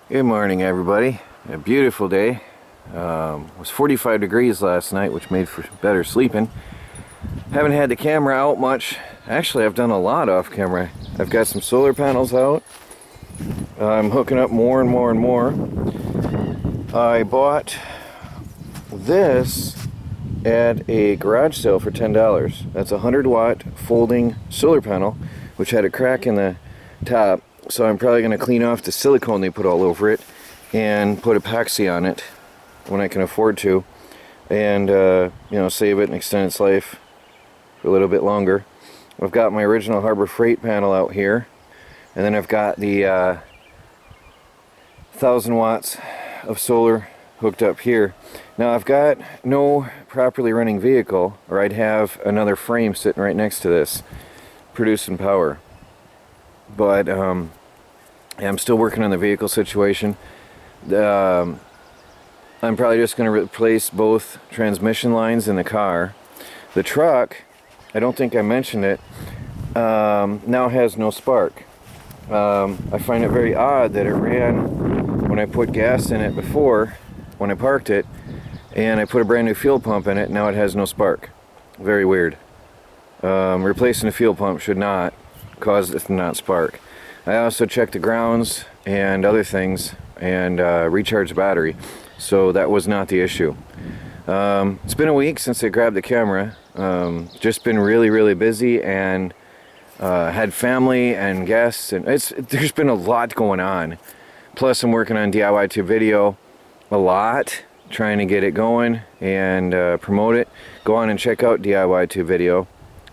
Good morning, everybody. A beautiful day. It was 45 degrees last night, which made for better sleeping. Haven't had the camera out much. Actually, I've done a lot off camera. I've got some solar panels out. I'm hooking up more and more and more. I bought this at a garage sale for $10. That's a 100-watt folding solar panel, which had a crack in the top. So I'm probably going to clean off the silicone they put all over it and put epoxy on it when I can afford to, and save it and extend its life for a little bit longer. I've got my original Harbor Freight panel out here, and then I've got the 1,000 watts of solar hooked up here. Now I've got no properly running vehicle, or I'd have another frame sitting right next to this producing power. But I'm still working on the vehicle situation. I'm probably just going to replace both transmission lines in the car. The truck, I don't think I mentioned it, now has no spark. I find it very odd that it ran when I put gas in it before, when I parked it, and I put a brand new fuel pump in it. Now it has no spark. Very weird. Replacing a fuel pump should not cause it to not spark. I also checked the grounds and other things and recharged the battery, so that was not the issue. It's been a week since I grabbed the camera. Just been really busy, and had family and guests, and there's been a lot going on. Plus I'm working on DIY to video a lot, trying to get it going and promote it. Go on and check out DIY to video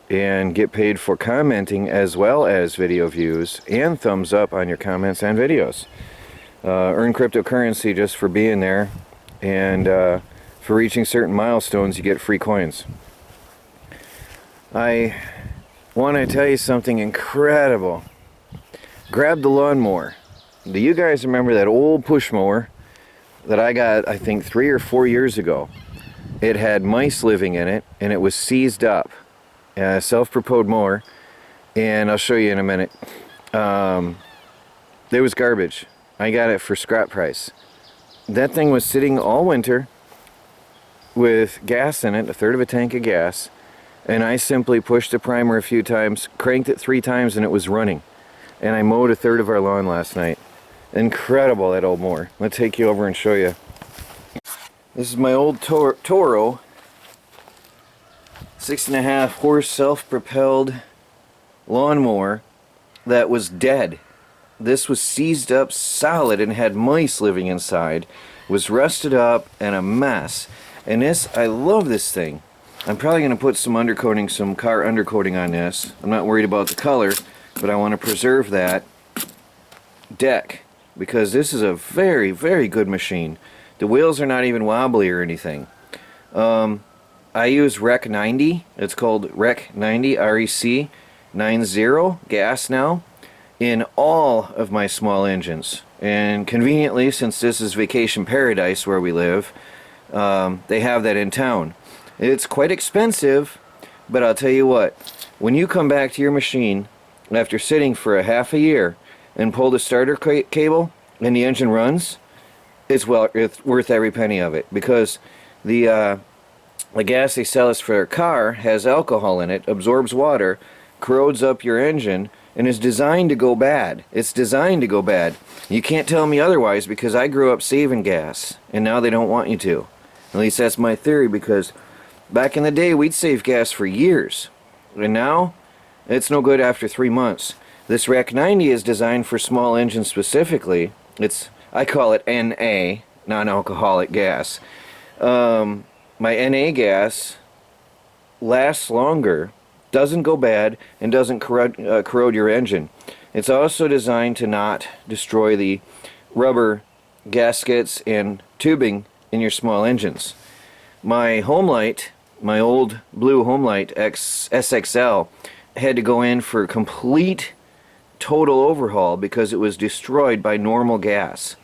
and get paid for commenting, as well as video views and thumbs up on your comments and videos. Earn cryptocurrency just for being there, and for reaching certain milestones you get free coins. I want to tell you something incredible. Grab the lawnmower. Do you guys remember that old push mower that I got, I think 3 or 4 years ago? It had mice living in it, and it was seized up. Self-propelled mower, and I'll show you in a minute. It was garbage. I got it for scrap price. That thing was sitting all winter with gas in it, a third of a tank of gas, and I simply pushed the primer a few times, cranked it 3 times, and it was running. And I mowed a third of our lawn last night. Incredible, that old mower. Let's take you over and show you. This is my old Toro 6.5 horse self-propelled lawnmower that was dead. This was seized up solid and had mice living inside, was rusted up and a mess. And this, I love this thing. I'm probably going to put some undercoating, some car undercoating on this. I'm not worried about the color, but I want to preserve that deck, because this is a very good machine. The wheels are not even wobbly or anything. I use Rec 90. It's called Rec 90, REC 90 gas now, in all of my small engines. And conveniently, since this is vacation paradise where we live, they have that in town. It's quite expensive, but I'll tell you what, when you come back to your machine after sitting for a half a year and pull the starter cable and the engine runs, it's worth every penny of it, because the gas they sell us for a car has alcohol in it, absorbs water, corrodes up your engine, and is designed to go bad. It's designed to go bad. You can't tell me otherwise, because I grew up saving gas, and now they don't want you to. At least that's my theory, because back in the day we'd save gas for years, and now it's no good after 3 months. This Rec 90 is designed for small engines specifically. I call it NA, non-alcoholic gas. My NA gas lasts longer, doesn't go bad, and doesn't corrode your engine. It's also designed to not destroy the rubber gaskets and tubing in your small engines. My Homelight, my old blue Homelight SXL, had to go in for a complete total overhaul because it was destroyed by normal gas.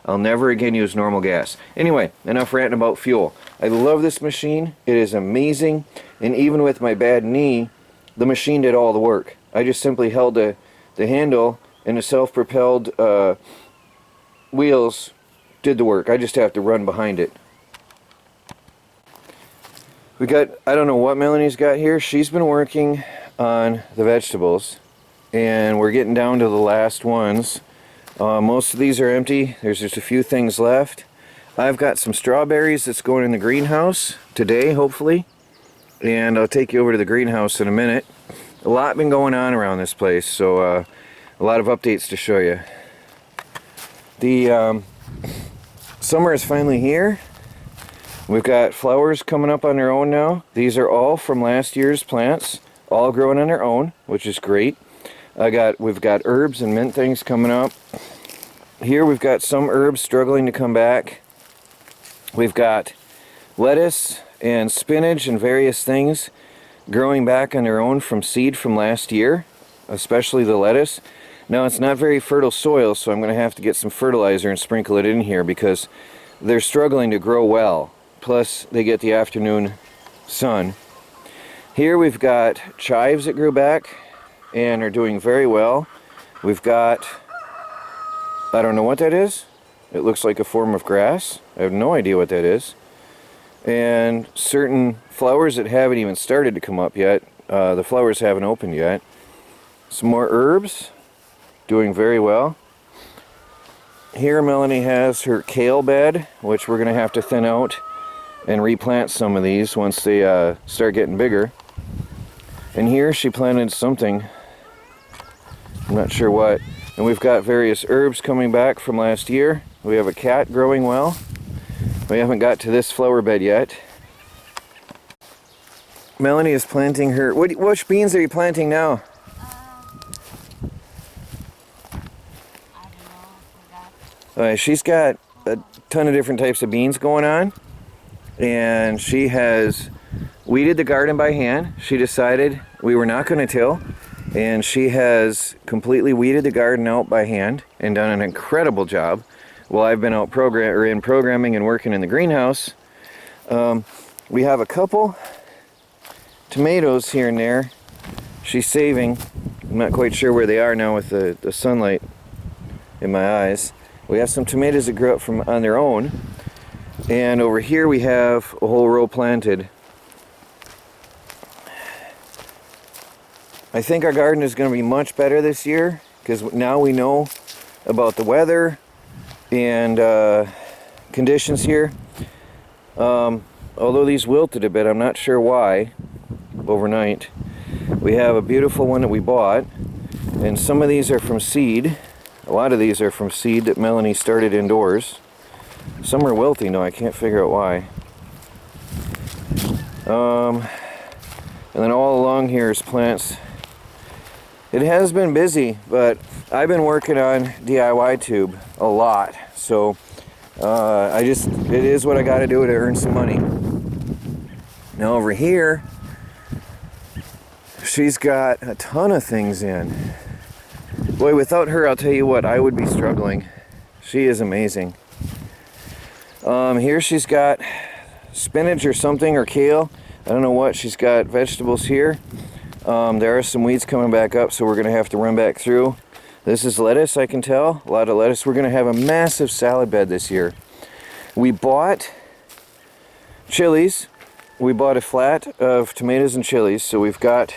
I'll never again use normal gas. Anyway, enough ranting about fuel. I love this machine. It is amazing. And even with my bad knee, the machine did all the work. I just simply held the handle and a self-propelled wheels did the work. I just have to run behind it. We got, I don't know what Melanie's got here. She's been working on the vegetables, and we're getting down to the last ones. Most of these are empty. There's just a few things left. I've got some strawberries that's going in the greenhouse today, hopefully, and I'll take you over to the greenhouse in a minute. A lot been going on around this place, so a lot of updates to show you. The summer is finally here. We've got flowers coming up on their own now. These are all from last year's plants, all growing on their own, which is great. We've got herbs and mint things coming up. Here we've got some herbs struggling to come back. We've got lettuce and spinach and various things growing back on their own from seed from last year, especially the lettuce. Now it's not very fertile soil, so I'm going to have to get some fertilizer and sprinkle it in here because they're struggling to grow well. Plus they get the afternoon sun. Here we've got chives that grew back and are doing very well. We've got, I don't know what that is. It looks like a form of grass. I have no idea what that is. And certain flowers that haven't even started to come up yet. The flowers haven't opened yet. Some more herbs doing very well. Here Melanie has her kale bed, which we're going to have to thin out and replant some of these once they start getting bigger. And here she planted something, I'm not sure what. And we've got various herbs coming back from last year. We have a cat growing well. We haven't got to this flower bed yet. Melanie is planting her, which beans are you planting now? She's got a ton of different types of beans going on, and she has weeded the garden by hand. She decided we were not going to till, and she has completely weeded the garden out by hand and done an incredible job while I've been out programming and working in the greenhouse. We have a couple tomatoes here and there she's saving. I'm not quite sure where they are now with the sunlight in my eyes. We have some tomatoes that grew up from on their own, and over here we have a whole row planted. I think our garden is going to be much better this year because now we know about the weather and conditions here. Although these wilted a bit, I'm not sure why overnight. We have a beautiful one that we bought, and some of these are from seed. A lot of these are from seed that Melanie started indoors. Some are wilty now, I can't figure out why. And then all along here is plants. It has been busy, but I've been working on DIY tube a lot. So it is what I gotta do to earn some money. Now over here, she's got a ton of things in. Boy, without her, I'll tell you what, I would be struggling. She is amazing. Here she's got spinach or something, or kale. I don't know what. She's got vegetables here. There are some weeds coming back up, so we're going to have to run back through. This is lettuce, I can tell. A lot of lettuce. We're going to have a massive salad bed this year. We bought chilies. We bought a flat of tomatoes and chilies, so we've got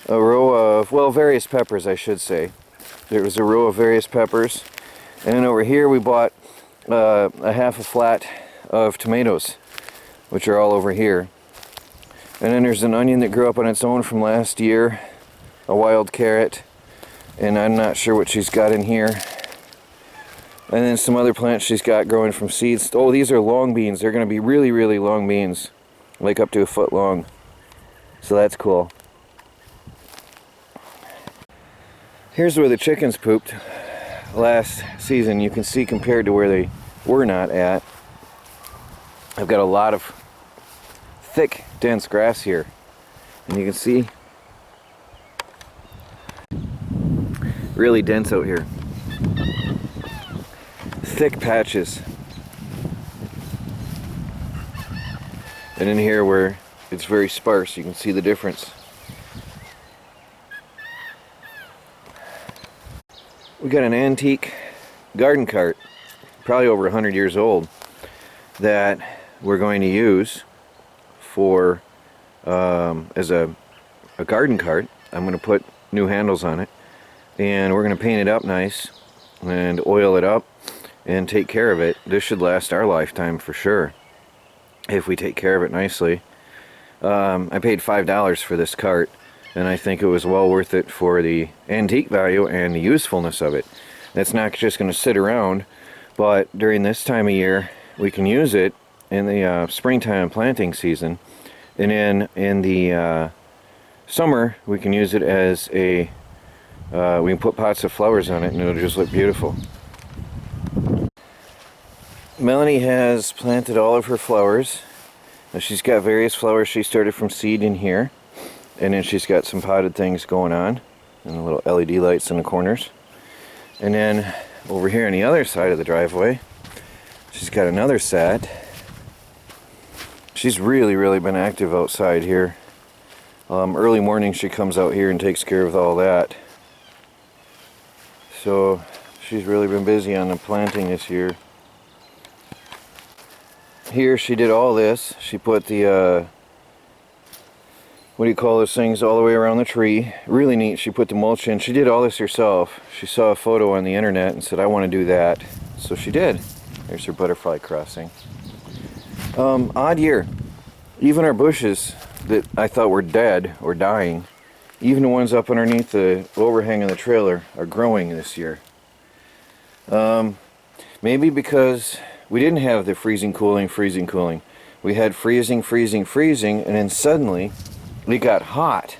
a row of, well, various peppers, I should say. There was a row of various peppers. And then over here we bought a half a flat of tomatoes, which are all over here. And then there's an onion that grew up on its own from last year, a wild carrot, and I'm not sure what she's got in here. And then some other plants she's got growing from seeds. Oh, these are long beans. They're going to be really, really long beans, like up to a foot long. So that's cool. Here's where the chickens pooped last season. You can see compared to where they were not at. I've got a lot of thick, dense grass here. And you can see really dense out here. Thick patches. And in here where it's very sparse, you can see the difference. We got an antique garden cart. probably over 100 years old, that we're going to use for as a garden cart. I'm going to put new handles on it, and we're going to paint it up nice and oil it up and take care of it. This should last our lifetime for sure if we take care of it nicely. I paid $5 for this cart, and I think it was well worth it for the antique value and the usefulness of it. It's not just going to sit around, but during this time of year we can use it in the springtime planting season, and in the summer we can use it as a we can put pots of flowers on it and it'll just look beautiful. Melanie has planted all of her flowers. Now she's got various flowers she started from seed in here, and then she's got some potted things going on and the little LED lights in the corners. And then over here on the other side of the driveway she's got another set. She's really been active outside here. Early morning she comes out here and takes care of all that. So she's really been busy on the planting this year. Here she did all this. She put the what do you call those things all the way around the tree. Really neat. She put the mulch in. She did all this herself. She saw a photo on the internet and said, I want to do that. So she did. There's her butterfly crossing. Odd year. Even our bushes that I thought were dead or dying, even the ones up underneath the overhang of the trailer, are growing this year. Maybe because we didn't have the freezing, cooling. We had freezing, and then suddenly it got hot.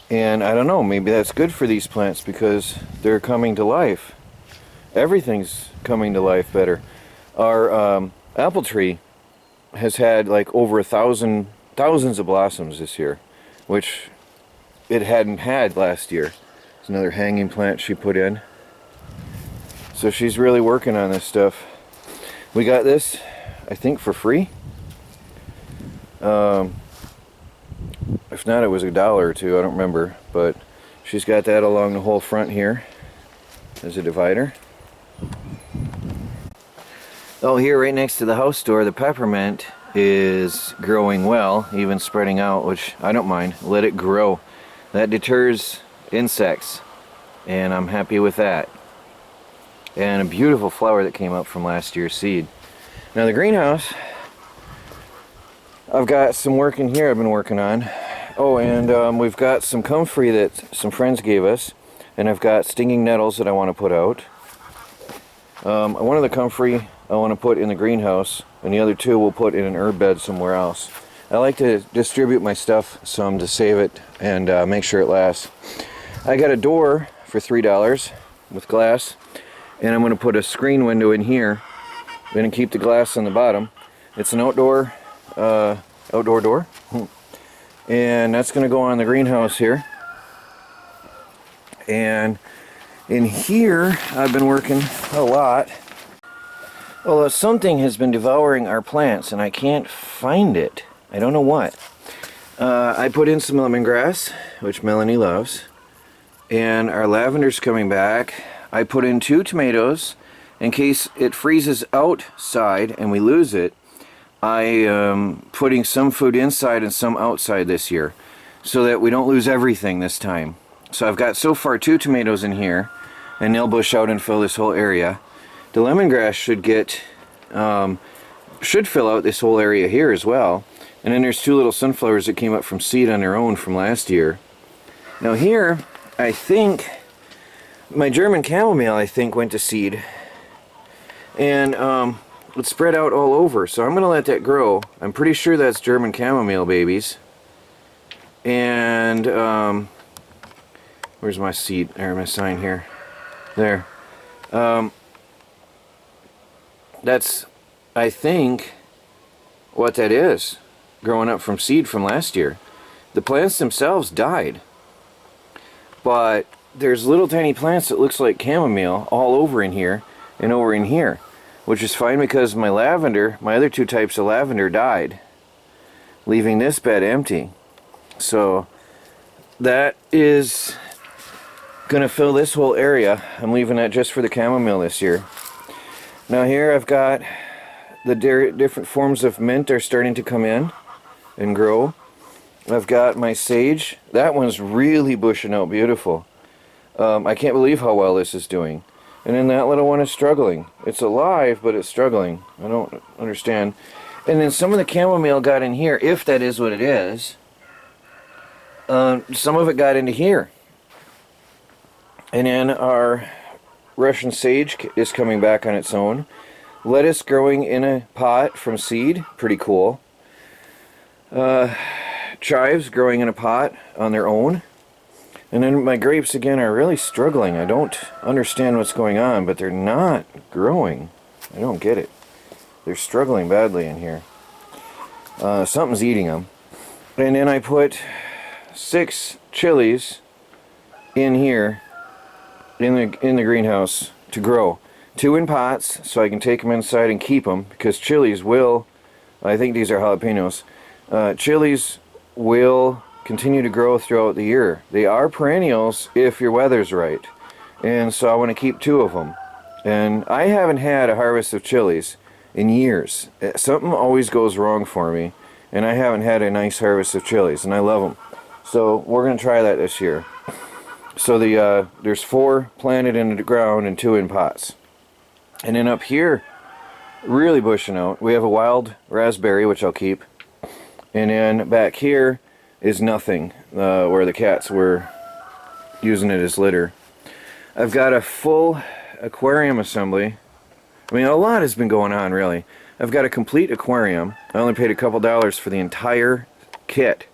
And I don't know, maybe that's good for these plants because they're coming to life. Everything's coming to life better. Our apple tree has had like over thousands of blossoms this year, which it hadn't had last year. It's another hanging plant she put in. So she's really working on this stuff. We got this, I think, for free. If not, it was $1 or $2, I don't remember. But she's got that along the whole front here as a divider. Oh, here right next to the house door, the peppermint is growing well, even spreading out, which I don't mind. Let it grow. That deters insects, and I'm happy with that. And a beautiful flower that came up from last year's seed. Now the greenhouse, I've got some work in here I've been working on. Oh, and we've got some comfrey that some friends gave us, and I've got stinging nettles that I want to put out. One of the comfrey I want to put in the greenhouse, and the other two we'll put in an herb bed somewhere else. I like to distribute my stuff some to save it and make sure it lasts. I got a door for $3 with glass, and I'm going to put a screen window in here. I'm going to keep the glass on the bottom. It's an outdoor door, and that's going to go on the greenhouse here. And in here I've been working a lot. Well, something has been devouring our plants and I can't find it. I don't know what. I put in some lemongrass, which Melanie loves, and our lavender's coming back. I put in 2 tomatoes in case it freezes outside and we lose it. I am putting some food inside and some outside this year so that we don't lose everything this time. So I've got so far 2 tomatoes in here, and they'll bush out and fill this whole area. The lemongrass should fill out this whole area here as well. And then there's 2 little sunflowers that came up from seed on their own from last year. Now here, I think my German chamomile, I think, went to seed. And it spread out all over. So I'm going to let that grow. I'm pretty sure that's German chamomile babies. And where's my seed, or my sign here? There. That's, I think, what that is, growing up from seed from last year. The plants themselves died, but there's little tiny plants that looks like chamomile all over in here and over in here, which is fine because my lavender, my other 2 types of lavender, died, leaving this bed empty. So that is gonna fill this whole area. I'm leaving that just for the chamomile this year. Now here I've got the different forms of mint are starting to come in and grow. I've got my sage. That one's really bushing out beautiful. I can't believe how well this is doing. And then that little one is struggling. It's alive, but it's struggling. I don't understand. And then some of the chamomile got in here, if that is what it is. Some of it got into here. And then our Russian sage is coming back on its own. Lettuce growing in a pot from seed, pretty cool. Chives growing in a pot on their own. And then my grapes again are really struggling. I don't understand what's going on, but they're not growing. I don't get it. They're struggling badly in here. Something's eating them. And then I put 6 chilies in here in the greenhouse to grow. 2 in pots so I can take them inside and keep them, because chilies will, I think these are jalapenos, chilies will continue to grow throughout the year. They are perennials if your weather's right, and so I want to keep 2 of them. And I haven't had a harvest of chilies in years. Something always goes wrong for me, and I haven't had a nice harvest of chilies, and I love them. So we're going to try that this year. So there's 4 planted in the ground and 2 in pots. And then up here, really bushing out, we have a wild raspberry, which I'll keep. And then back here is nothing, where the cats were using it as litter. I've got a full aquarium assembly. I mean, a lot has been going on, really. I've got a complete aquarium. I only paid a couple dollars for the entire kit.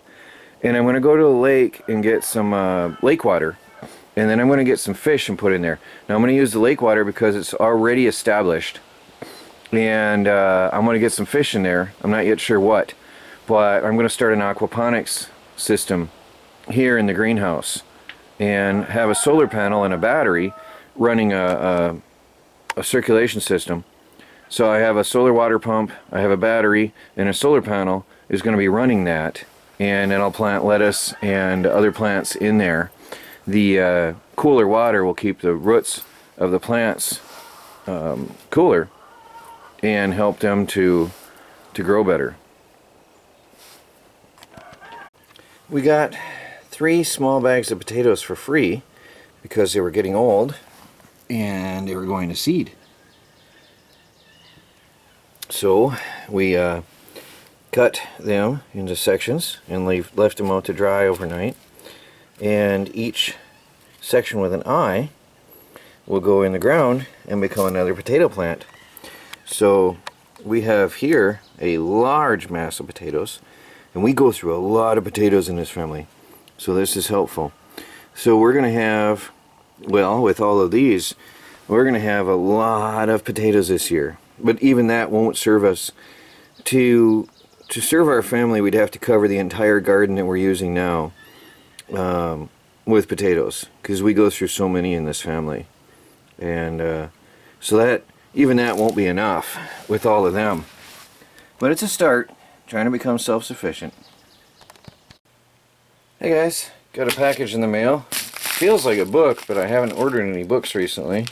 And I'm going to go to the lake and get some lake water. And then I'm going to get some fish and put in there. Now I'm going to use the lake water because it's already established. And I'm going to get some fish in there. I'm not yet sure what. But I'm going to start an aquaponics system here in the greenhouse. And have a solar panel and a battery running a circulation system. So I have a solar water pump, I have a battery, and a solar panel is going to be running that. And then I'll plant lettuce and other plants in there. The cooler water will keep the roots of the plants cooler and help them to grow better. We got 3 small bags of potatoes for free because they were getting old and they were going to seed. So we cut them into sections and left them out to dry overnight. And each section with an eye will go in the ground and become another potato plant. So we have here a large mass of potatoes, and we go through a lot of potatoes in this family, so this is helpful. So we're going to have, well, with all of these, we're going to have a lot of potatoes this year. But even that won't serve us. To serve our family, we'd have to cover the entire garden that we're using now with potatoes, because we go through so many in this family. And so that, even that won't be enough with all of them. But it's a start, trying to become self-sufficient. Hey guys, got a package in the mail. Feels like a book, but I haven't ordered any books recently.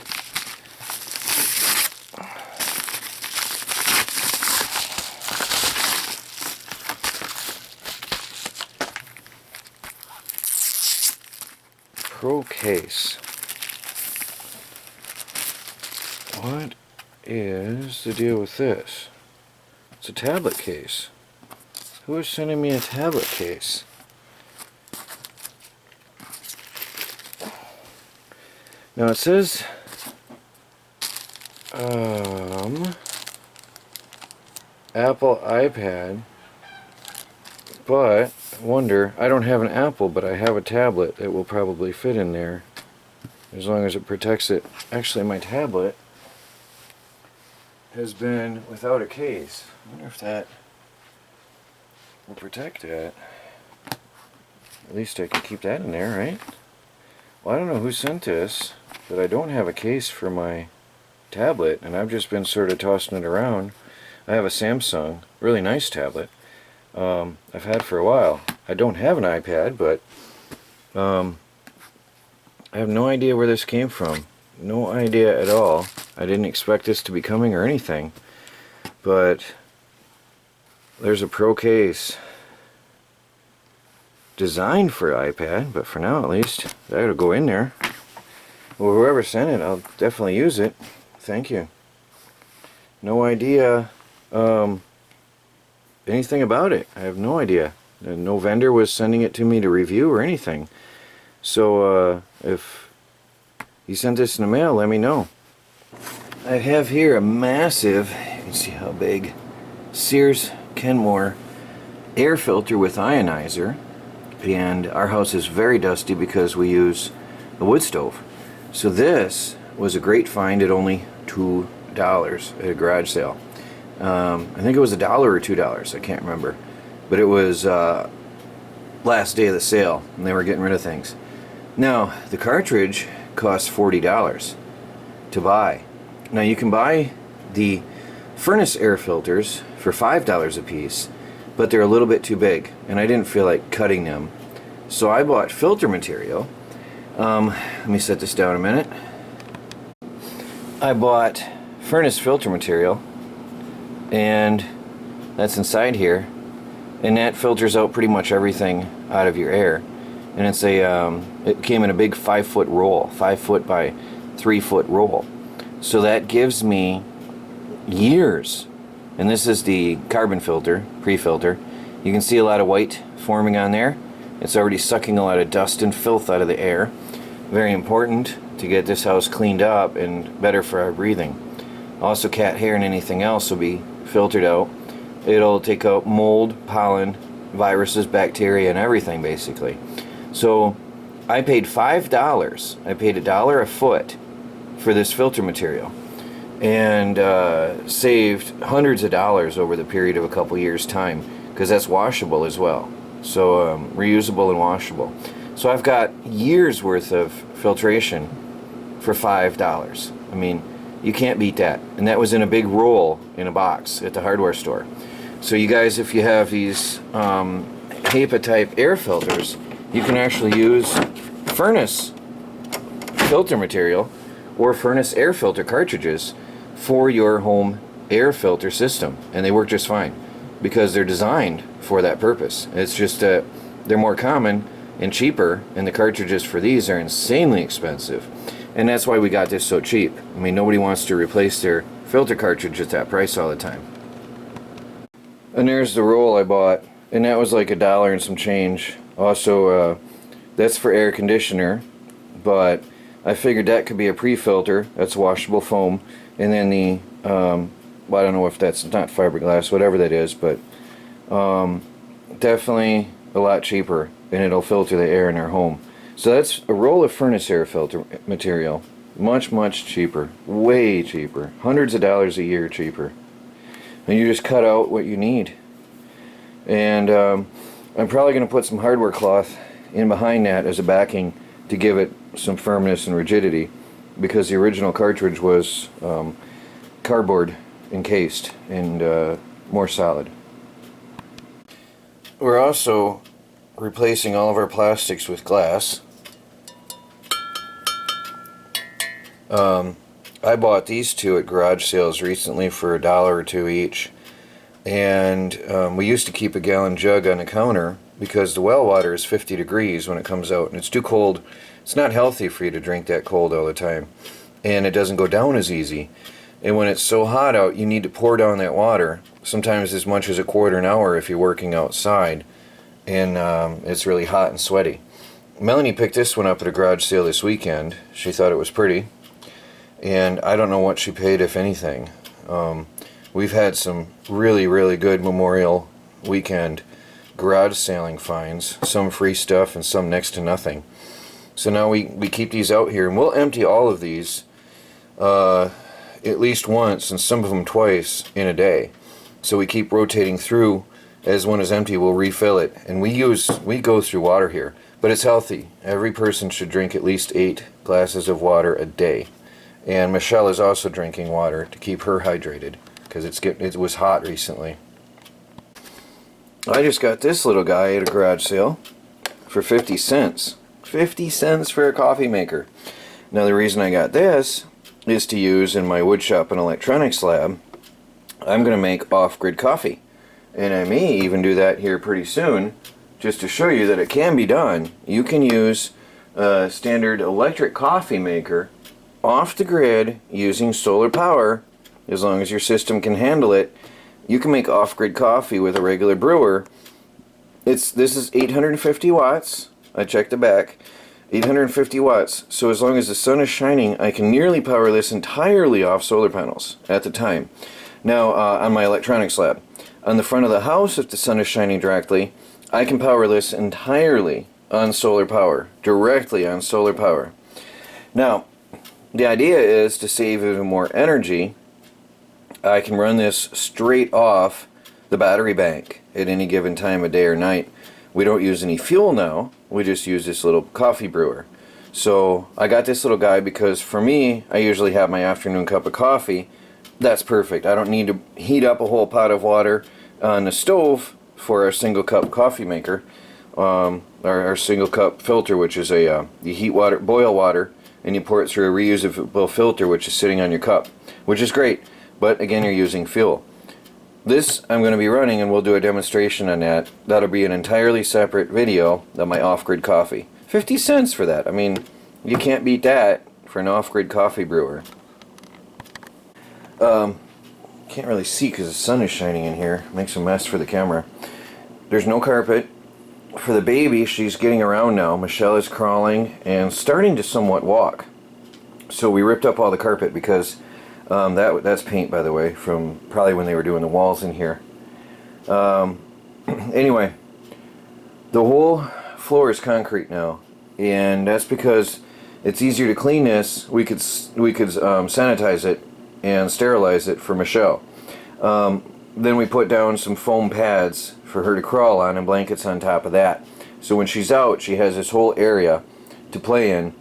Pro case. What is the deal with this? It's a tablet case. Who is sending me a tablet case? Now it says Apple iPad, but I wonder, I don't have an Apple, but I have a tablet that will probably fit in there as long as it protects it. Actually, my tablet has been without a case. I wonder if that will protect it. At least I can keep that in there, right? Well, I don't know who sent this, but I don't have a case for my tablet, and I've just been sort of tossing it around. I have a Samsung, really nice tablet. I've had for a while. I don't have an iPad, but I have no idea where this came from. No idea at all. I didn't expect this to be coming or anything, but there's a Pro case designed for iPad, but for now at least, that'll go in there. Well, whoever sent it, I'll definitely use it. Thank you. No idea anything about it. I have no idea. No vendor was sending it to me to review or anything. So if you sent this in the mail, let me know. I have here a massive, you can see how big, Sears Kenmore air filter with ionizer. And our house is very dusty because we use a wood stove. So this was a great find at only $2 at a garage sale. I think it was $1 or $2, I can't remember. But it was last day of the sale and they were getting rid of things. Now, the cartridge costs $40 to buy. Now you can buy the furnace air filters for $5 a piece, but they're a little bit too big and I didn't feel like cutting them. So I bought filter material. Let me set this down a minute. I bought furnace filter material, and that's inside here, and that filters out pretty much everything out of your air. And it's a it came in a big 5-foot roll, 5-foot by 3-foot roll. So that gives me years. And this is the carbon filter, pre-filter. You can see a lot of white forming on there. It's already sucking a lot of dust and filth out of the air. Very important to get this house cleaned up and better for our breathing. Also, cat hair and anything else will be filtered out. It'll take out mold, pollen, viruses, bacteria, and everything basically. So I paid $5. I paid $1 a foot for this filter material, and saved hundreds of dollars over the period of a couple years' time, because that's washable as well. So reusable and washable. So I've got years worth of filtration for $5. I mean, you can't beat that. And that was in a big roll in a box at the hardware store. So you guys, if you have these HEPA type air filters, you can actually use furnace filter material or furnace air filter cartridges for your home air filter system, and they work just fine because they're designed for that purpose. It's just that they're more common and cheaper, and the cartridges for these are insanely expensive, and that's why we got this so cheap. I mean, nobody wants to replace their filter cartridge at that price all the time. And there's the roll I bought, and that was like $1 and some change. Also, that's for air conditioner, but I figured that could be a pre-filter. That's washable foam, and then the well, I don't know if that's not fiberglass, whatever that is, but definitely a lot cheaper, and it'll filter the air in our home. So that's a roll of furnace air filter material. Much cheaper, way cheaper, hundreds of dollars a year cheaper. And you just cut out what you need. And I'm probably going to put some hardware cloth in behind that as a backing to give it some firmness and rigidity, because the original cartridge was cardboard encased and more solid. We're also replacing all of our plastics with glass. I bought these two at garage sales recently for $1 or $2 each, and we used to keep a gallon jug on the counter because the well water is 50 degrees when it comes out, and it's too cold. It's not healthy for you to drink that cold all the time, and it doesn't go down as easy. And when it's so hot out, you need to pour down that water, sometimes as much as a quarter an hour if you're working outside, and it's really hot and sweaty. Melanie picked this one up at a garage sale this weekend. She thought it was pretty, and I don't know what she paid, if anything. We've had some really good Memorial Weekend garage sailing finds, some free stuff and some next to nothing. So now we keep these out here, and we'll empty all of these at least once, and some of them twice in a day. So we keep rotating through. As one is empty, we'll refill it, and we go through water here, but it's healthy. Every person should drink at least 8 glasses of water a day. And Michelle is also drinking water to keep her hydrated, because it was hot recently. I just got this little guy at a garage sale for 50 cents. 50 cents for a coffee maker. Now the reason I got this is to use in my woodshop and electronics lab. I'm going to make off-grid coffee. And I may even do that here pretty soon, just to show you that it can be done. You can use a standard electric coffee maker off the grid using solar power, as long as your system can handle it. You can make off-grid coffee with a regular brewer. This is 850 watts. I checked the back. 850 watts. So as long as the sun is shining, I can nearly power this entirely off solar panels at the time. Now, on my electronics lab. On the front of the house, if the sun is shining directly, I can power this entirely on solar power. Directly on solar power. Now, the idea is to save even more energy. I can run this straight off the battery bank at any given time of day or night. We don't use any fuel now. We just use this little coffee brewer. So I got this little guy because for me, I usually have my afternoon cup of coffee. That's perfect. I don't need to heat up a whole pot of water on the stove for our single cup coffee maker. Our single cup filter, which is you heat water, boil water, and you pour it through a reusable filter, which is sitting on your cup, which is great. But again, you're using fuel. This I'm going to be running, and we'll do a demonstration on that. That'll be an entirely separate video of my off-grid coffee. 50 cents for that. I mean, you can't beat that for an off-grid coffee brewer. Can't really see because the sun is shining in here. Makes a mess for the camera. There's no carpet. For the baby, she's getting around now. Michelle is crawling and starting to somewhat walk. So we ripped up all the carpet because that's paint, by the way, from probably when they were doing the walls in here. Anyway, the whole floor is concrete now, and that's because it's easier to clean this. We could sanitize it and sterilize it for Michelle. Then we put down some foam pads for her to crawl on and blankets on top of that. So when she's out, she has this whole area to play in,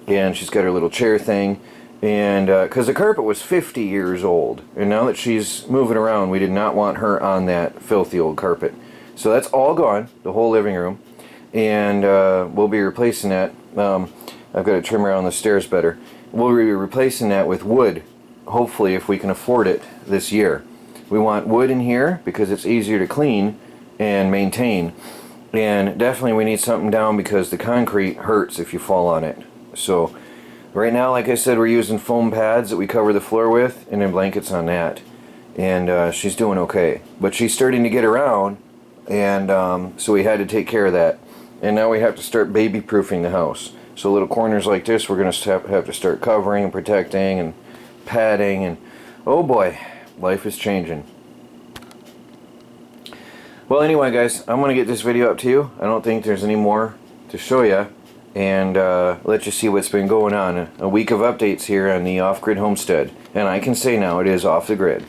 and she's got her little chair thing. And because the carpet was 50 years old, and now that she's moving around, we did not want her on that filthy old carpet. So that's all gone, the whole living room, and we'll be replacing that. I've got to trim around the stairs better. We'll be replacing that with wood, hopefully, if we can afford it this year. We want wood in here because it's easier to clean and maintain, and definitely we need something down because the concrete hurts if you fall on it. So right now, like I said, we're using foam pads that we cover the floor with, and then blankets on that. And she's doing okay. But she's starting to get around, and so we had to take care of that. And now we have to start baby-proofing the house. So little corners like this, we're going to have to start covering and protecting and padding. And oh boy, life is changing. Well, anyway, guys, I'm going to get this video up to you. I don't think there's any more to show you. And let you see what's been going on. A week of updates here on the off-grid homestead. And I can say now it is off the grid.